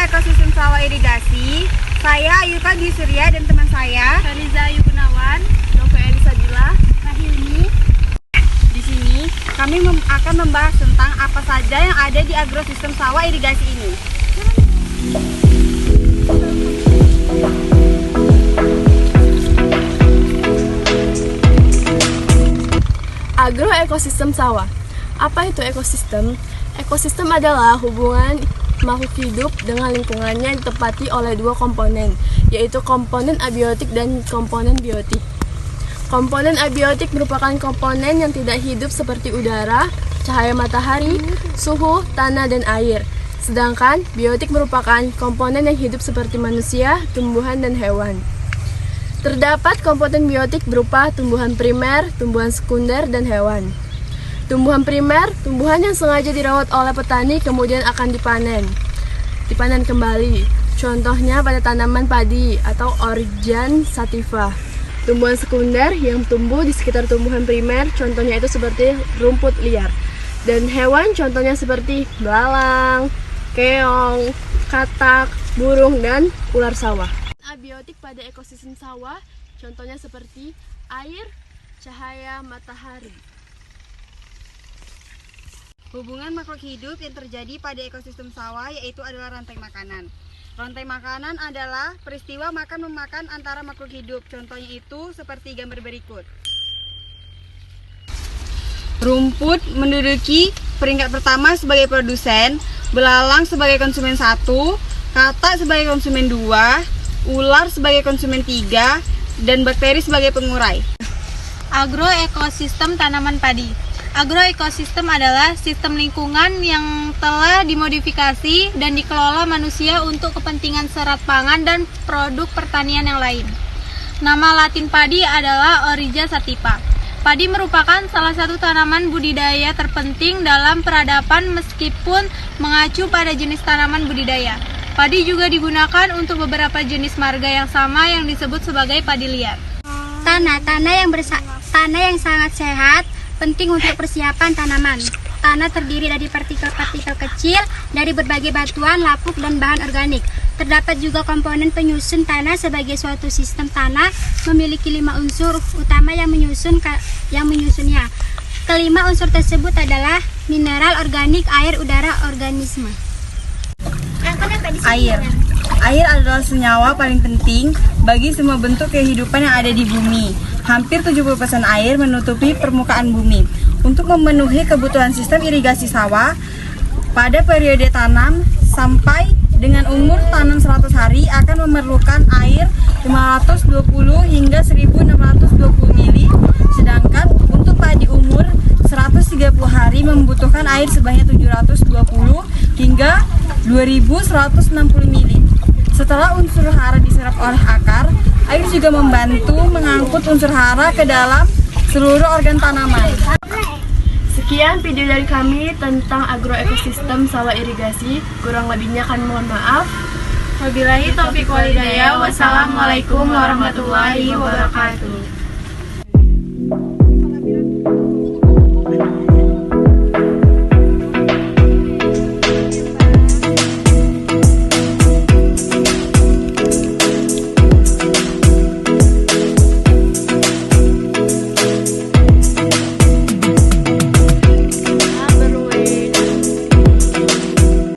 Ekosistem Sawah Irigasi. Saya Ayuka Dwi Surya dan teman saya Fariza Ayu Gunawan, Nova Elisabila, Rahyuni. Di sini kami akan membahas tentang apa saja yang ada di agrosistem sawah irigasi ini. Agroekosistem sawah. Apa itu ekosistem? Ekosistem adalah hubungan makhluk hidup dengan lingkungannya ditempati oleh dua komponen, yaitu komponen abiotik dan komponen biotik. Komponen abiotik merupakan komponen yang tidak hidup seperti udara, cahaya matahari, suhu, tanah, dan air. Sedangkan biotik merupakan komponen yang hidup seperti manusia, tumbuhan, dan hewan. Terdapat komponen biotik berupa tumbuhan primer, tumbuhan sekunder, dan hewan. Tumbuhan primer, tumbuhan yang sengaja dirawat oleh petani kemudian akan dipanen kembali. Contohnya pada tanaman padi atau Organ sativa. Tumbuhan sekunder yang tumbuh di sekitar tumbuhan primer, contohnya itu seperti rumput liar. Dan hewan contohnya seperti belalang, keong, katak, burung, dan ular sawah. Abiotik pada ekosistem sawah, contohnya seperti air, cahaya matahari. Hubungan makhluk hidup yang terjadi pada ekosistem sawah yaitu adalah rantai makanan. Rantai makanan adalah peristiwa makan-memakan antara makhluk hidup. Contohnya itu seperti gambar berikut. Rumput menduduki peringkat pertama sebagai produsen, belalang sebagai konsumen 1, katak sebagai konsumen 2, ular sebagai konsumen 3, dan bakteri sebagai pengurai. Agroekosistem tanaman padi. Agroekosistem adalah sistem lingkungan yang telah dimodifikasi dan dikelola manusia untuk kepentingan serat pangan dan produk pertanian yang lain. Nama latin padi adalah Origa sativa. Padi merupakan salah satu tanaman budidaya terpenting dalam peradaban meskipun mengacu pada jenis tanaman budidaya. Padi juga digunakan untuk beberapa jenis marga yang sama yang disebut sebagai padi liar. Tanah yang sangat sehat penting untuk persiapan tanaman. Tanah terdiri dari partikel-partikel kecil dari berbagai batuan, lapuk, dan bahan organik. Terdapat juga komponen penyusun tanah sebagai suatu sistem tanah memiliki 5 unsur utama yang menyusunnya. Kelima unsur tersebut adalah mineral, organik, air, udara, organisme. Air. Air adalah senyawa paling penting bagi semua bentuk kehidupan yang ada di bumi. Hampir 70% air menutupi permukaan bumi. Untuk memenuhi kebutuhan sistem irigasi sawah, pada periode tanam sampai dengan umur tanam 100 hari akan memerlukan air 520 hingga 1620 mili. Sedangkan untuk padi umur 130 hari membutuhkan air sebanyak 720 hingga 2160 mili. Setelah unsur hara diserap oleh akar, air juga membantu mengangkut unsur hara ke dalam seluruh organ tanaman. Sekian video dari kami tentang agroekosistem sawah irigasi. Kurang lebihnya kami mohon maaf. Wabillahi taufiq wal hidayah. Wassalamualaikum warahmatullahi wabarakatuh.